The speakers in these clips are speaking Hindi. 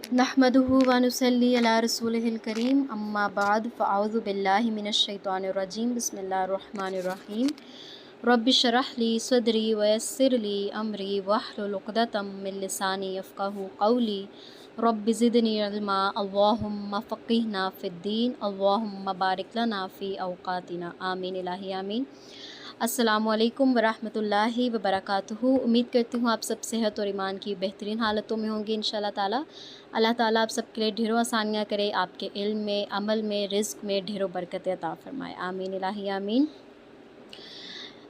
नहमदुहु व नुसल्ली अला रसूलिहिल करीम अम्मा बाद फ़अऊज़ु बिल्लाहि मिनश शैतानिर रजीम बिस्मिल्लाहिर रहमानिर रहीम रब्बि शरह ली सदरी व यस्सिर ली अमरी वहलुल उक़दतम मिन लिसानी यफ़क़हू क़ौली रब्बि ज़िदनी इल्मा अल्लाहुम्मा फ़क़िहना फ़िद्दीन अल्लाहुम्मा बारिक लना फ़ी औक़ातिना आमीन इलाही आमीन। अस्सलामुअलैकुम वरहमतुल्लाहि वबरकातुहू। उम्मीद करती हूँ आप सब सेहत और ईमान की बेहतरीन हालतों में होंगे इंशाअल्लाह ताला। अल्लाह ताला आप सबके लिए ढेरों आसानियाँ करे, आपके इल्म में, अमल में, रिज़्क़ में ढेरों बरकतें अता फ़रमाए। आमीन इलाही आमीन।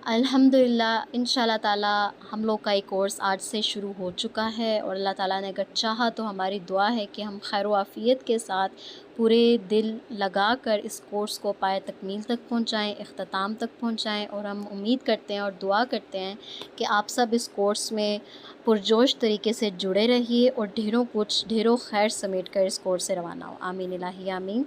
अल्हम्दुलिल्लाह इंशाअल्लाह ताला हम लोग का एक कोर्स आज से शुरू हो चुका है और अल्लाह ताला ने अगर चाहा तो हमारी दुआ है कि हम खैर आफ़ियत के साथ पूरे दिल लगा कर इस कोर्स को पाए तकमील तक पहुँचाएँ, इख्तिताम तक पहुँचाएँ। और हम उम्मीद करते हैं और दुआ करते हैं कि आप सब इस कोर्स में पुरजोश तरीके से जुड़े रहिए और ढेरों खैर समेट कर इस कोर्स से रवाना हो। आमीन इलाही आमीन।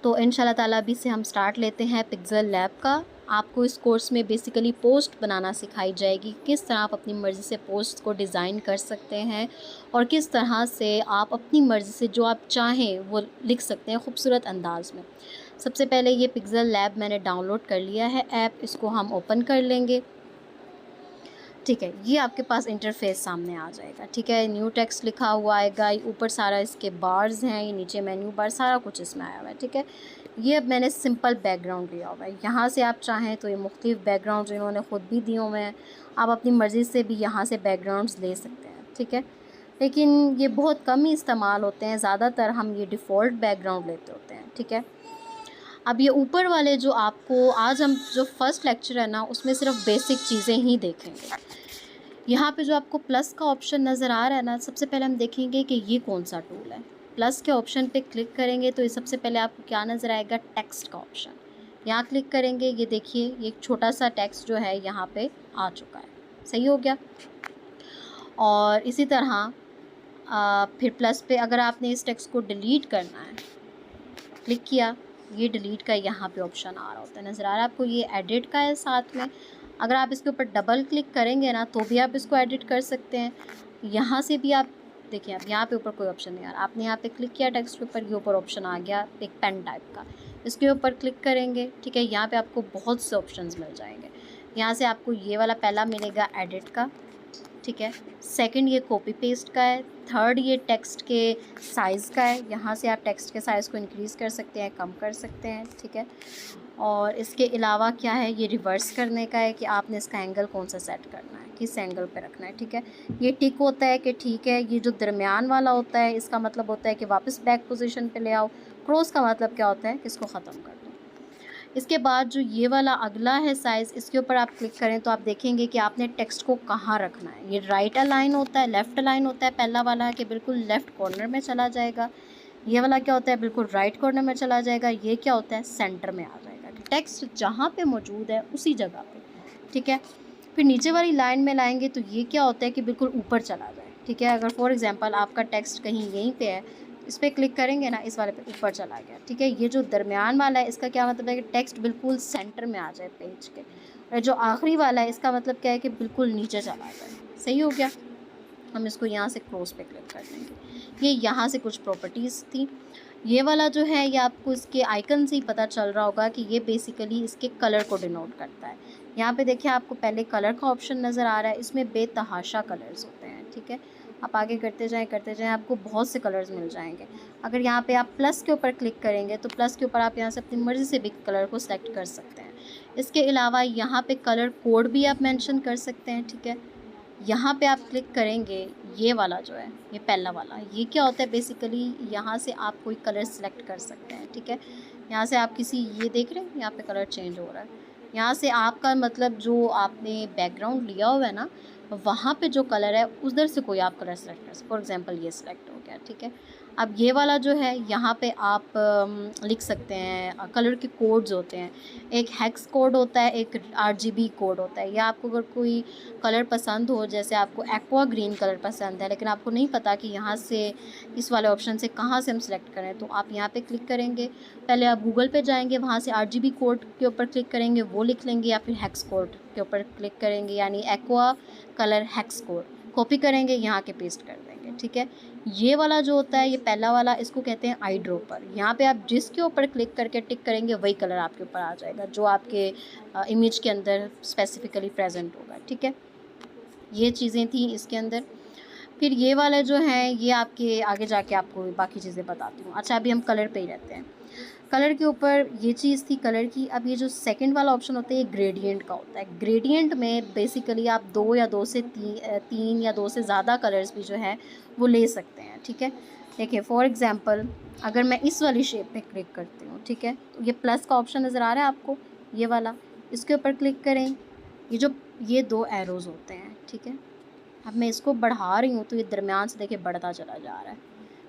तो इंशाअल्लाह ताला अभी से हम स्टार्ट लेते हैं पिक्सेल लैब का। आपको इस कोर्स में बेसिकली पोस्ट बनाना सिखाई जाएगी, किस तरह आप अपनी मर्ज़ी से पोस्ट को डिज़ाइन कर सकते हैं और किस तरह से आप अपनी मर्ज़ी से जो आप चाहें वो लिख सकते हैं खूबसूरत अंदाज में। सबसे पहले ये पिक्सेल लैब मैंने डाउनलोड कर लिया है ऐप, इसको हम ओपन कर लेंगे। ठीक है, ये आपके पास इंटरफेस सामने आ जाएगा। ठीक है, न्यू टेक्स्ट लिखा हुआ आएगा, ऊपर सारा इसके बार्स हैं, ये नीचे मेन्यू बार सारा कुछ इसमें आया हुआ है। ठीक है, ये अब मैंने सिंपल बैकग्राउंड लिया हुआ है। यहाँ से आप चाहें तो ये मुख्तलिफ बैकग्राउंड इन्होंने ख़ुद भी दिए हुए हैं, आप अपनी मर्ज़ी से भी यहाँ से बैकग्राउंड्स ले सकते हैं। ठीक है, लेकिन ये बहुत कम ही इस्तेमाल होते हैं, ज़्यादातर हम ये डिफ़ॉल्ट बैकग्राउंड लेते होते हैं। ठीक है, अब ये ऊपर वाले जो आपको आज हम जो फ़र्स्ट लेक्चर है ना उसमें सिर्फ बेसिक चीज़ें ही देखेंगे। यहाँ पे जो आपको प्लस का ऑप्शन नज़र आ रहा है ना, सबसे पहले हम देखेंगे कि ये कौन सा टूल है। प्लस के ऑप्शन पे क्लिक करेंगे तो ये सबसे पहले आपको क्या नज़र आएगा, टेक्स्ट का ऑप्शन। यहाँ क्लिक करेंगे, ये देखिए ये एक छोटा सा टेक्स्ट जो है यहाँ पे आ चुका है। सही हो गया। और इसी तरह फिर प्लस पे अगर आपने इस टेक्स्ट को डिलीट करना है, क्लिक किया, ये डिलीट का यहाँ पे ऑप्शन आ रहा होता है, नज़र आ रहा है आपको। ये एडिट का है साथ में। अगर आप इसके ऊपर डबल क्लिक करेंगे ना तो भी आप इसको एडिट कर सकते हैं। यहाँ से भी आप देखिए, अब यहाँ पे ऊपर कोई ऑप्शन नहीं आ रहा, आपने यहाँ पे क्लिक किया टेक्स्ट के ऊपर, ये ऊपर ऑप्शन आ गया एक पेन टाइप का, इसके ऊपर क्लिक करेंगे। ठीक है, यहाँ पे आपको बहुत से ऑप्शंस मिल जाएंगे। यहाँ से आपको ये वाला पहला मिलेगा एडिट का। ठीक है, सेकंड ये कॉपी पेस्ट का है। थर्ड ये टेक्स्ट के साइज़ का है, यहाँ से आप टेक्स्ट के साइज़ को इंक्रीज़ कर सकते हैं, कम कर सकते हैं। ठीक है, और इसके अलावा क्या है, ये रिवर्स करने का है कि आपने इसका एंगल कौन सा सेट करना है, किस एंगल पे रखना है। ठीक है, ये टिक होता है कि ठीक है। ये जो दरमियान वाला होता है इसका मतलब होता है कि वापस बैक पोजीशन पे ले आओ। क्रॉस का मतलब क्या होता है कि इसको ख़त्म कर दो। इसके बाद जो ये वाला अगला है साइज़, इसके ऊपर आप क्लिक करें तो आप देखेंगे कि आपने टेक्स्ट को कहाँ रखना है। ये राइट अलाइन होता है, लेफ़्ट अलाइन होता है। पहला वाला है कि बिल्कुल लेफ़्ट कॉर्नर में चला जाएगा। ये वाला क्या होता है, बिल्कुल राइट कॉर्नर में चला जाएगा। ये क्या होता है, सेंटर में आ जाएगा कि टेक्स्ट जहाँ पे मौजूद है उसी जगह पे। ठीक है, फिर नीचे वाली लाइन में लाएंगे तो ये क्या होता है कि बिल्कुल ऊपर चला जाए। ठीक है, अगर फॉर एग्जांपल आपका टेक्स्ट कहीं यहीं पे है, इस पर क्लिक करेंगे ना, इस वाले पे ऊपर चला गया। ठीक है, ये जो दरमियान वाला है इसका क्या मतलब है कि टेक्स्ट बिल्कुल सेंटर में आ जाए पेज के। और जो आखिरी वाला है इसका मतलब क्या है कि बिल्कुल नीचे चला जाए। सही हो गया। हम इसको यहाँ से क्रॉस पे क्लिक कर देंगे। ये यहाँ से कुछ प्रॉपर्टीज़ थी। ये वाला जो है ये आपको इसके आइकन से ही पता चल रहा होगा कि ये बेसिकली इसके कलर को डिनोट करता है। यहाँ पे देखिए आपको पहले कलर का ऑप्शन नज़र आ रहा है, इसमें बेतहाशा कलर्स होते हैं। ठीक है, आप आगे करते जाएँ आपको बहुत से कलर्स मिल जाएंगे। अगर यहाँ पे आप प्लस के ऊपर क्लिक करेंगे तो प्लस के ऊपर आप यहाँ से अपनी मर्ज़ी से भी कलर को सिलेक्ट कर सकते हैं। इसके अलावा यहाँ पे कलर कोड भी आप मेंशन कर सकते हैं। ठीक है, यहाँ पे आप क्लिक करेंगे, ये वाला जो है ये पहला वाला, ये क्या होता है बेसिकली, यहाँ से आप कोई कलर सेलेक्ट कर सकते हैं। ठीक है, यहाँ से आप किसी, ये देख रहे हैं यहाँ पे कलर चेंज हो रहा है। यहाँ से आपका मतलब जो आपने बैकग्राउंड लिया हुआ है ना, वहाँ पे जो कलर है उधर से कोई आप कलर सेलेक्ट कर सकते। फॉर एग्जांपल ये सिलेक्ट हो गया। ठीक है, अब ये वाला जो है यहाँ पे आप लिख सकते हैं, कलर के कोड्स होते हैं। एक हेक्स कोड होता है, एक RGB कोड होता है। या आपको अगर कोई कलर पसंद हो, जैसे आपको एक्वा ग्रीन कलर पसंद है लेकिन आपको नहीं पता कि यहाँ से इस वाले ऑप्शन से कहाँ से हम सेलेक्ट करें, तो आप यहाँ पे क्लिक करेंगे। पहले आप गूगल पे जाएंगे, वहाँ से RGB कोड के ऊपर क्लिक करेंगे, वो लिख लेंगे, या फिर हेक्स कोड के ऊपर क्लिक करेंगे, यानी aqua colour hex code copy करेंगे, यहाँ के पेस्ट कर देंगे। ठीक है, ये वाला जो होता है, ये पहला वाला, इसको कहते हैं आई ड्रॉपर। यहाँ पे आप जिसके ऊपर क्लिक करके टिक करेंगे वही कलर आपके ऊपर आ जाएगा जो आपके इमेज के अंदर स्पेसिफिकली प्रेजेंट होगा, ठीक है। ये चीज़ें थी इसके अंदर। फिर ये वाले जो हैं ये आपके आगे जाके आपको बाकी चीज़ें बताती हूँ। अच्छा, अभी हम कलर पे ही रहते हैं। कलर के ऊपर ये चीज़ थी कलर की। अब ये जो सेकंड वाला ऑप्शन होता है ये ग्रेडियंट का होता है। ग्रेडियंट में बेसिकली आप 2 या 2 से 3 या 2 से ज़्यादा कलर्स भी जो है वो ले सकते हैं, ठीक है। देखिए फॉर एग्ज़ाम्पल अगर मैं इस वाली शेप पे क्लिक करती हूँ, ठीक है, तो ये प्लस का ऑप्शन नज़र आ रहा है आपको, ये वाला, इसके ऊपर क्लिक करें। ये 2 एरोज़ होते हैं, ठीक है। अब मैं इसको बढ़ा रही हूँ तो ये दरमियान से देखिए बढ़ता चला जा रहा है।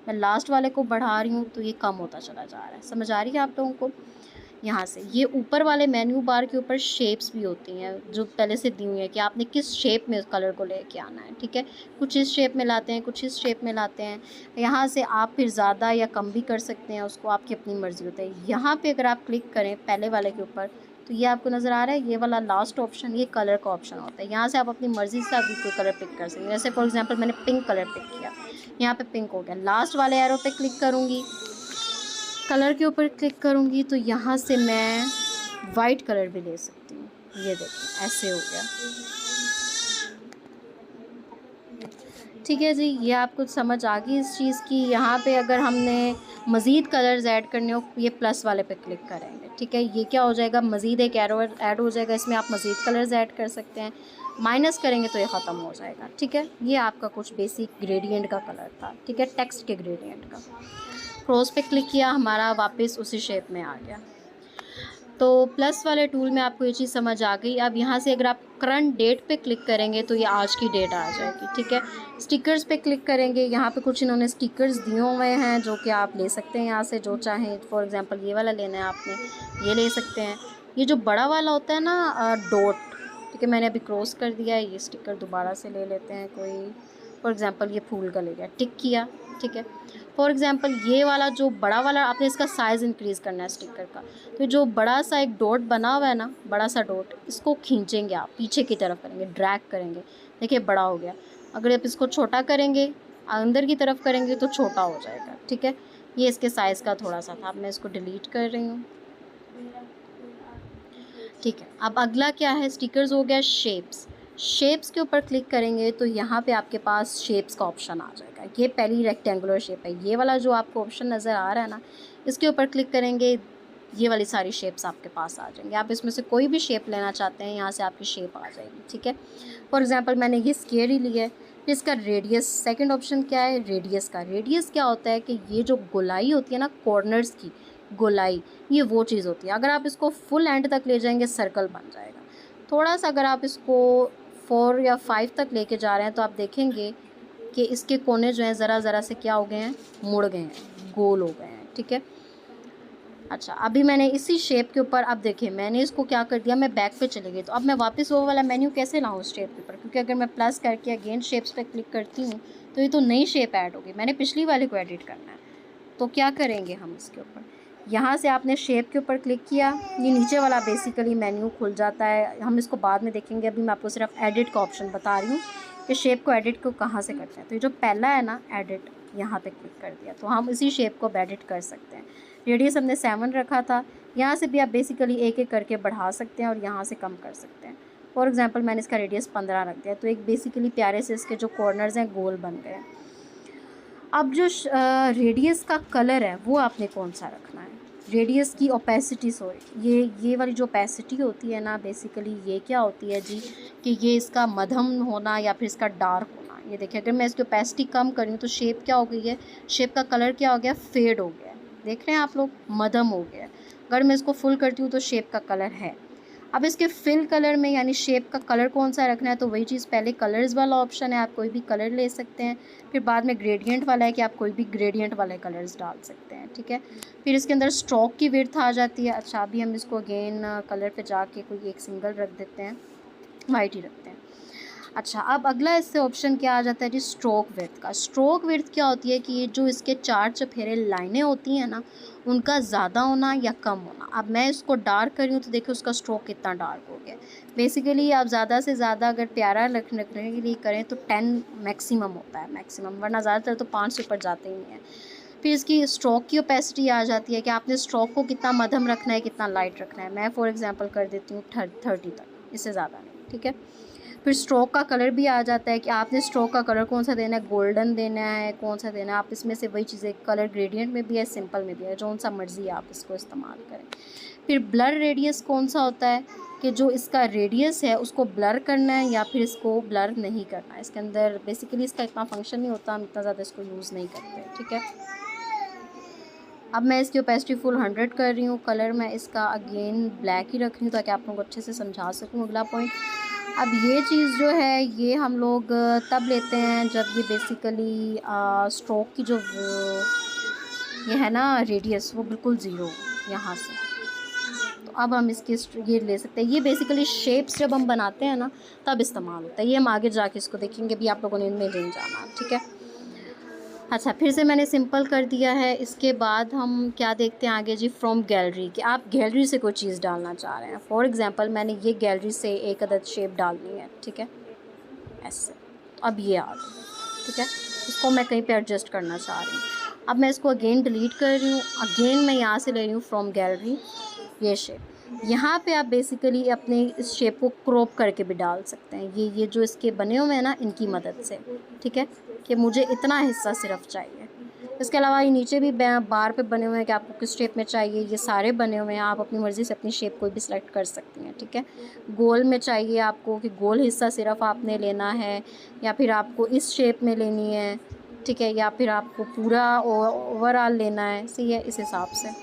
मैं लास्ट वाले को बढ़ा रही हूँ तो ये कम होता चला जा रहा है। समझ आ रही है आप लोगों को? यहाँ से ये ऊपर वाले मेन्यू बार के ऊपर शेप्स भी होती हैं जो पहले से दी हुई है कि आपने किस शेप में उस कलर को लेके आना है, ठीक है। कुछ इस शेप में लाते हैं, कुछ इस शेप में लाते हैं। यहाँ से आप फिर ज़्यादा या कम भी कर सकते हैं उसको, आपकी अपनी मर्ज़ी होती है। यहाँ पे अगर आप क्लिक करें पहले वाले के ऊपर तो ये आपको नज़र आ रहा है, ये वाला लास्ट ऑप्शन ये कलर का ऑप्शन होता है। यहाँ से आप अपनी मर्ज़ी से अभी कोई कलर पिक कर सकते हैं। जैसे फॉर एग्जांपल मैंने पिंक कलर पिक किया, यहाँ पे पिंक हो गया। लास्ट वाले एरो पे क्लिक करूँगी, कलर के ऊपर क्लिक करूँगी तो यहाँ से मैं वाइट कलर भी ले सकती हूँ। ये देखिए ऐसे हो गया, ठीक है जी। ये आपको समझ आ गई इस चीज़ की। यहाँ पे अगर हमने मज़ीद कलर्स ऐड करने हो ये प्लस वाले पे क्लिक करेंगे, ठीक है। ये क्या हो जाएगा, मज़ीद एक एरो ऐड हो जाएगा, इसमें आप मज़ीद कलर्स ऐड कर सकते हैं। माइनस करेंगे तो ये ख़त्म हो जाएगा, ठीक है। ये आपका कुछ बेसिक ग्रेडियंट का कलर था, ठीक है, टेक्स्ट के ग्रेडियंट का। क्रॉस पे क्लिक किया, हमारा वापस उसी शेप में आ गया। तो प्लस वाले टूल में आपको ये चीज़ समझ आ गई। अब यहाँ से अगर आप करंट डेट पे क्लिक करेंगे तो ये आज की डेट आ जाएगी, ठीक है। स्टिकर्स पे क्लिक करेंगे, यहाँ पे कुछ इन्होंने स्टिकर्स दिए हुए हैं जो कि आप ले सकते हैं यहाँ से जो चाहें। फॉर एग्जांपल ये वाला लेना है आपने, ये ले सकते हैं। ये जो बड़ा वाला होता है ना डॉट, ठीक है, मैंने अभी क्रॉस कर दिया है। ये स्टिकर दोबारा से ले लेते हैं कोई, फॉर एग्ज़ाम्पल ये फूल का ले लिया, टिक किया, ठीक है। फॉर एग्ज़ाम्पल ये वाला जो बड़ा वाला आपने इसका साइज़ इंक्रीज़ करना है स्टिकर का, तो जो बड़ा सा एक डॉट बना हुआ है ना, बड़ा सा डॉट, इसको खींचेंगे आप पीछे की तरफ करेंगे, ड्रैग करेंगे, देखिए बड़ा हो गया। अगर आप इसको छोटा करेंगे, अंदर की तरफ करेंगे तो छोटा हो जाएगा, ठीक है। ये इसके साइज़ का थोड़ा सा था। अब मैं इसको डिलीट कर रही हूँ, ठीक है। अब अगला क्या है, स्टिकर्स हो गया। शेप्स, शेप्स के ऊपर क्लिक करेंगे तो यहाँ पे आपके पास शेप्स का ऑप्शन आ जाएगा। ये पहली रेक्टेंगुलर शेप है, ये वाला जो आपको ऑप्शन नज़र आ रहा है ना, इसके ऊपर क्लिक करेंगे, ये वाली सारी शेप्स आपके पास आ जाएंगे। आप इसमें से कोई भी शेप लेना चाहते हैं, यहाँ से आपकी शेप आ जाएगी, ठीक है। फॉर एग्जांपल मैंने ये स्क्वायर ही लिया है। फिर इसका रेडियस, सेकंड ऑप्शन क्या है, रेडियस का। रेडियस क्या होता है कि ये जो गोलाई होती है ना, कॉर्नर्स की गोलाई, ये वो चीज़ होती है। अगर आप इसको फुल एंड तक ले जाएंगे सर्कल बन जाएगा। थोड़ा सा अगर आप इसको 4 या 5 तक लेके जा रहे हैं तो आप देखेंगे कि इसके कोने जो हैं ज़रा ज़रा से क्या हो गए हैं, मुड़ गए हैं, गोल हो गए हैं, ठीक है। अच्छा, अभी मैंने इसी शेप के ऊपर, अब देखिए मैंने इसको क्या कर दिया, मैं बैक पे चली गई। तो अब मैं वापस वो वाला मेन्यू कैसे लाऊं उस शेप के ऊपर, क्योंकि अगर मैं प्लस करके अगेन शेप्स पे क्लिक करती हूँ तो ये तो नई शेप ऐड होगी, मैंने पिछली वाले को एडिट करना है। तो क्या करेंगे हम इसके ऊपर, यहाँ से आपने शेप के ऊपर क्लिक किया, ये नीचे वाला बेसिकली मेन्यू खुल जाता है। हम इसको बाद में देखेंगे, अभी मैं आपको सिर्फ एडिट का ऑप्शन बता रही हूँ कि शेप को एडिट को कहाँ से करते हैं। तो ये जो पहला है ना एडिट, यहाँ पे क्लिक कर दिया तो हम इसी शेप को एडिट कर सकते हैं। रेडियस हमने 7 रखा था, यहाँ से भी आप बेसिकली एक एक करके बढ़ा सकते हैं और यहाँ से कम कर सकते हैं। फॉर एग्जांपल मैंने इसका रेडियस 15 रख दिया, तो एक बेसिकली प्यारे से इसके जो कॉर्नर्स हैं गोल बन गए। अब जो रेडियस का कलर है वो आपने कौन सा रखना है, रेडियस की ओपेसिटी, सॉरी ये वाली जो ओपेसिटी होती है ना, बेसिकली ये क्या होती है जी कि ये इसका मध्यम होना या फिर इसका डार्क होना। ये देखिए अगर मैं इसकी ओपेसिटी कम करूँ तो शेप क्या हो गई है, शेप का कलर क्या हो गया, फेड हो गया। देख रहे हैं आप लोग, मध्यम हो गया। अगर मैं इसको फुल करती हूँ तो शेप का कलर है। अब इसके फिल कलर में यानी शेप का कलर कौन सा रखना है, तो वही चीज़, पहले कलर्स वाला ऑप्शन है, आप कोई भी कलर ले सकते हैं। फिर बाद में ग्रेडियंट वाला है कि आप कोई भी ग्रेडियंट वाले कलर्स डाल सकते हैं, ठीक है। फिर इसके अंदर स्ट्रोक की विड्थ आ जाती है। अच्छा, अभी हम इसको अगेन कलर पे जाके कोई एक सिंगल रख देते हैं, वाइट ही रखते हैं। अच्छा, अब अगला इससे ऑप्शन क्या आ जाता है जी, स्ट्रोक विड्थ का। स्ट्रोक विड्थ क्या होती है कि ये जो इसके चार चफेरे लाइनें होती हैं ना, उनका ज़्यादा होना या कम होना। अब मैं इसको डार्क कर रही हूँ तो देखो उसका स्ट्रोक कितना डार्क हो गया। बेसिकली आप ज़्यादा से ज़्यादा अगर प्यारा रखने के लिए करें तो 10 मैक्सिमम होता है, मैक्सिमम, वरना ज़्यादातर तो 5 से ऊपर जाते ही नहीं है। फिर इसकी स्ट्रोक की ओपेसिटी आ जाती है कि आपने स्ट्रोक को कितना मध्यम रखना है, कितना लाइट रखना है। मैं फॉर एग्जांपल कर देती हूँ 30 तक, इससे ज़्यादा नहीं, ठीक है। फिर स्ट्रोक का कलर भी आ जाता है कि आपने स्ट्रोक का कलर कौन सा देना है, गोल्डन देना है, कौन सा देना है। आप इसमें से वही चीज़ें, कलर ग्रेडियंट में भी है, सिंपल में भी है, जौन सा मर्ज़ी आप इसको इस्तेमाल करें। फिर ब्लर रेडियस कौन सा होता है कि जो इसका रेडियस है उसको ब्लर करना है या फिर इसको ब्लर नहीं करना है। इसके अंदर बेसिकली इसका इतना फंक्शन नहीं होता, हम इतना ज़्यादा इसको यूज़ नहीं करते, ठीक है। अब मैं इसकी ओपेसिटी फुल 100 कर रही हूँ। कलर मैं इसका अगेन ब्लैक ही रख रही हूँ ताकि आप लोगों को अच्छे से समझा सकूँ। अगला पॉइंट, अब ये चीज़ जो है ये हम लोग तब लेते हैं जब ये बेसिकली स्ट्रोक की जो ये है ना रेडियस, वो बिल्कुल ज़ीरो यहाँ से। तो अब हम इसके ये ले सकते हैं। ये बेसिकली शेप्स जब हम बनाते हैं ना तब इस्तेमाल होता है। ये हम आगे जाके इसको देखेंगे भी, आप लोगों ने इनमें नहीं जाना, ठीक है। अच्छा, फिर से मैंने सिंपल कर दिया है। इसके बाद हम क्या देखते हैं आगे जी, फ्रॉम गैलरी, कि आप गैलरी से कोई चीज़ डालना चाह रहे हैं। फॉर एग्जांपल मैंने ये गैलरी से एक अदद शेप डालनी है, ठीक है, ऐसे। अब ये आ गई, ठीक है। इसको मैं कहीं पे एडजस्ट करना चाह रही हूँ। अब मैं इसको अगेन डिलीट कर रही हूँ। अगेन मैं यहाँ से ले रही हूँ फ्रॉम गैलरी ये शेप। यहाँ पे आप बेसिकली अपने इस शेप को क्रॉप करके भी डाल सकते हैं। ये जो इसके बने हुए हैं ना, इनकी मदद से, ठीक है, कि मुझे इतना हिस्सा सिर्फ चाहिए। इसके अलावा ये नीचे भी बार पे बने हुए हैं कि आपको किस शेप में चाहिए। ये सारे बने हुए हैं, आप अपनी मर्ज़ी से अपनी शेप कोई भी सिलेक्ट कर सकती हैं, ठीक है। गोल में चाहिए आपको कि गोल हिस्सा सिर्फ आपने लेना है, या फिर आपको इस शेप में लेनी है, ठीक है, या फिर आपको पूरा ओवरऑल लेना है, सही है, इस हिसाब से।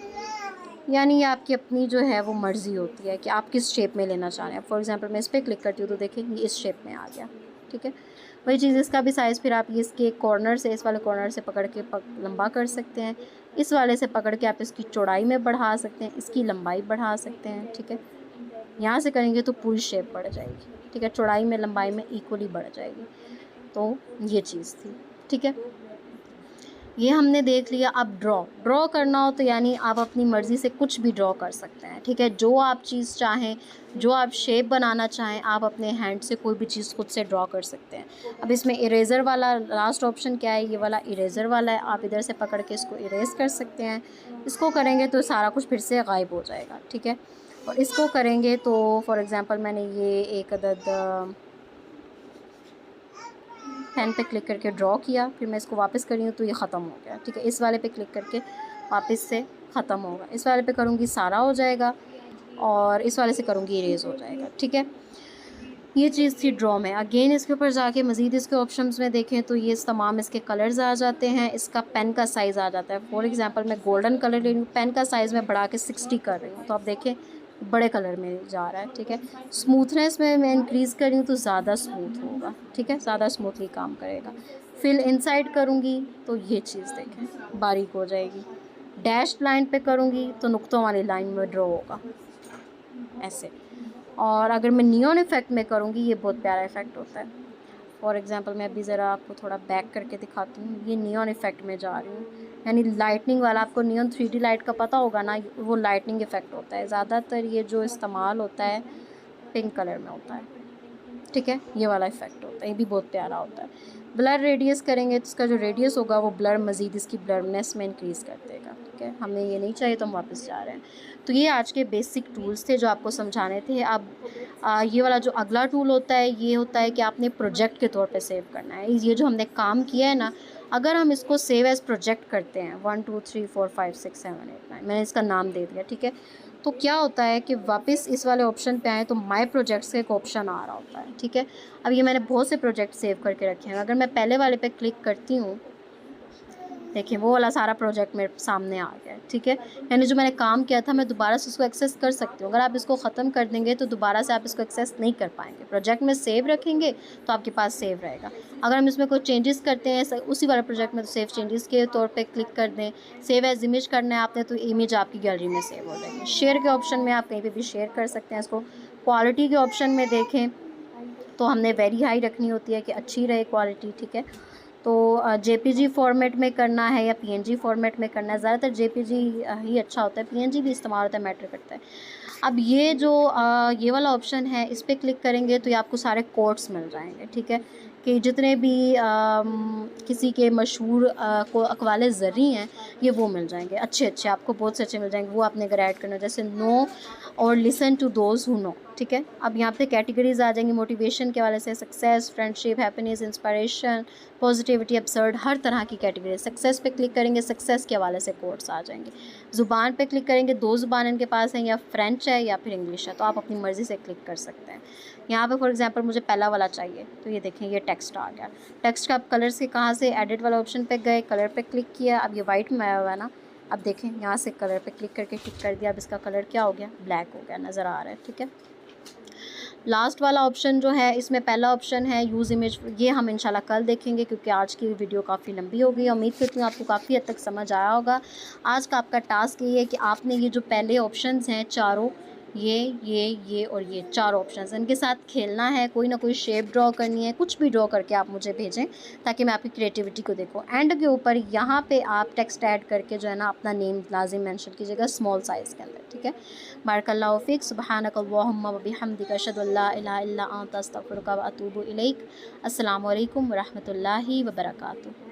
यानी ये आपकी अपनी जो है वो मर्ज़ी होती है कि आप किस शेप में लेना चाह रहे हैं। फॉर एग्जांपल मैं इस पर क्लिक करती हूँ तो देखिए ये इस शेप में आ गया, ठीक है। वही चीज़ इसका भी साइज़, फिर आप ये इसके कॉर्नर से, इस वाले कॉर्नर से पकड़ के लंबा कर सकते हैं। इस वाले से पकड़ के आप इसकी चौड़ाई में बढ़ा सकते हैं, इसकी लंबाई बढ़ा सकते हैं, ठीक है। यहाँ से करेंगे तो पूरी शेप बढ़ जाएगी, ठीक है, चौड़ाई में लंबाई में इक्वली बढ़ जाएगी। तो ये चीज़ थी, ठीक है। ये हमने देख लिया। अब ड्रॉ करना हो तो यानी आप अपनी मर्ज़ी से कुछ भी ड्रॉ कर सकते हैं, ठीक है। जो आप चीज़ चाहें, जो आप शेप बनाना चाहें, आप अपने हैंड से कोई भी चीज़ खुद से ड्रॉ कर सकते हैं। अब इसमें इरेज़र वाला लास्ट ऑप्शन क्या है, ये वाला इरेज़र वाला है। आप इधर से पकड़ के इसको इरेज़ कर सकते हैं। इसको करेंगे तो सारा कुछ फिर से गायब हो जाएगा, ठीक है। और इसको करेंगे तो फॉर एग्ज़ाम्पल मैंने ये एक अदद पेन पे क्लिक करके ड्रॉ किया, फिर मैं इसको वापस कर रही हूँ तो ये ख़त्म हो गया, ठीक है। इस वाले पे क्लिक करके वापस से ख़त्म होगा। इस वाले पे करूँगी सारा हो जाएगा, और इस वाले से करूँगी इरेज़ हो जाएगा, ठीक है। ये चीज़ थी ड्रॉ में। अगेन इसके ऊपर जाके मज़ीद इसके ऑप्शंस में देखें तो ये तमाम इसके कलर्स आ जाते हैं। इसका पेन का साइज़ आ जाता है। फॉर एग्ज़ाम्पल मैं गोल्डन कलर ले रही हूँ, पेन का साइज़ मैं बढ़ा के 60 कर रही हूँ, तो आप देखें बड़े कलर में जा रहा है, ठीक है। स्मूथनेस में मैं इंक्रीज़ कर रही हूँ तो ज़्यादा स्मूथ होगा, ठीक है, ज़्यादा स्मूथली काम करेगा। फिल इनसाइड करूँगी तो ये चीज़ देखें बारीक हो जाएगी। डैश्ड लाइन पे करूँगी तो नुक्तों वाली लाइन में ड्रॉ होगा, ऐसे। और अगर मैं नियॉन इफ़ेक्ट में करूँगी, ये बहुत प्यारा इफ़ेक्ट होता है। फॉर एग्ज़ाम्पल मैं अभी ज़रा आपको थोड़ा बैक करके दिखाती हूँ। ये नियॉन इफ़ेक्ट में जा रही हूँ, यानी लाइटनिंग वाला। आपको नियॉन 3D लाइट का पता होगा ना, वो लाइटनिंग इफ़ेक्ट होता है। ज़्यादातर ये जो इस्तेमाल होता है पिंक कलर में होता है, ठीक है, ये वाला इफ़ेक्ट होता है। ये भी बहुत प्यारा होता है। ब्लर रेडियस करेंगे तो इसका जो रेडियस होगा वो ब्लर मज़ीद इसकी ब्लरनेस में इंक्रीज़ कर देगा, ठीक है। हमें ये नहीं चाहिए तो हम वापस जा रहे हैं। तो ये आज के बेसिक टूल्स थे जो आपको समझाने थे। अब ये वाला जो अगला टूल होता है, ये होता है कि आपने प्रोजेक्ट के तौर पे सेव करना है। ये जो हमने काम किया है ना, अगर हम इसको सेव एज़ प्रोजेक्ट करते हैं 1 2 3 4 5 6 7 8 9, मैंने इसका नाम दे दिया, ठीक है। तो क्या होता है कि वापस इस वाले ऑप्शन पे आएँ तो माय प्रोजेक्ट्स का एक ऑप्शन आ रहा होता है, ठीक है। अब ये मैंने बहुत से प्रोजेक्ट सेव करके रखे हैं। अगर मैं पहले वाले पे क्लिक करती हूँ, देखिए वो वाला सारा प्रोजेक्ट मेरे सामने आ गया है, ठीक है। यानी जो मैंने काम किया था मैं दोबारा से उसको एक्सेस कर सकती हूँ। अगर आप इसको ख़त्म कर देंगे तो दोबारा से आप इसको एक्सेस नहीं कर पाएंगे। प्रोजेक्ट में सेव रखेंगे तो आपके पास सेव रहेगा। अगर हम इसमें कोई चेंजेस करते हैं उसी वाले प्रोजेक्ट में, तो सेव चेंजेस के तौर पे क्लिक कर दें। सेव एज इमेज करना है आपने तो इमेज आपकी गैलरी में सेव हो जाएगी। शेयर के ऑप्शन में आप कहीं पर भी शेयर कर सकते हैं इसको। क्वालिटी के ऑप्शन में देखें तो हमने वेरी हाई रखनी होती है कि अच्छी रहे क्वालिटी, ठीक है। तो जेपीजी फॉर्मेट में करना है या पीएनजी फॉर्मेट में करना है, ज़्यादातर जेपीजी ही अच्छा होता है, पीएनजी भी इस्तेमाल होता है, मैटर करता है। अब ये जो ये वाला ऑप्शन है, इस पर क्लिक करेंगे तो ये आपको सारे कोट्स मिल जाएंगे, ठीक है, कि जितने भी किसी के मशहूर को अक़वाले ज़र्री हैं, ये वो मिल जाएंगे, अच्छे अच्छे, आपको बहुत से अच्छे मिल जाएंगे। वो आपने अगर ऐड करना, जैसे नो और listen to those who know, ठीक है। अब यहाँ पे कैटेगरीज आ जाएंगी मोटिवेशन के हवाले से, success, friendship, happiness, inspiration, positivity, absurd, हर तरह की कैटेगरी। सक्सेस पे क्लिक करेंगे, सक्सेस के हवाले से कोट्स आ जाएंगे। ज़ुबान पे क्लिक करेंगे, 2 ज़ुबान इनके पास हैं, या फ्रेंच है या फिर इंग्लिश है, तो आप अपनी मर्ज़ी से क्लिक कर सकते हैं। यहाँ पे फॉर एग्जांपल मुझे पहला वाला चाहिए, तो ये देखें ये टेक्स्ट आ गया। टेक्स्ट का आप कलर्स के कहाँ से, एडिट वाला ऑप्शन पे गए, कलर पे क्लिक किया, अब ये वाइट में आया हुआ है ना, अब देखें यहाँ से कलर पे क्लिक करके टिक कर दिया, अब इसका कलर क्या हो गया, ब्लैक हो गया, नज़र आ रहा है, ठीक है। लास्ट वाला ऑप्शन जो है, इसमें पहला ऑप्शन है यूज़ इमेज, ये हम इंशाल्लाह कल देखेंगे क्योंकि आज की वीडियो काफ़ी लंबी हो गई। उम्मीद करती हूँ आपको काफ़ी हद तक समझ आया होगा। आज का आपका टास्क ये है कि आपने ये जो पहले ऑप्शंस हैं चारों, ये और ये 4 ऑप्शंस, इनके साथ खेलना है, कोई ना कोई शेप ड्रॉ करनी है, कुछ भी ड्रॉ करके आप मुझे भेजें ताकि मैं आपकी क्रिएटिविटी को देखूँ। एंड के ऊपर यहाँ पे आप टेक्स्ट ऐड करके जो है ना अपना नेम लाजिम मेंशन कीजिएगा स्मॉल साइज़ के अंदर, ठीक है। बारकल्लाहु फ़ीक, सुब्हानकल्लाहुम्मा व बिहम्दिका, अशहदु अल्ला इलाहा इल्ला अंता, अस्तगफिरुका व अतूबु इलैक। अस्सलामु अलैकुम व रहमतुल्लाहि व बरकातुहू।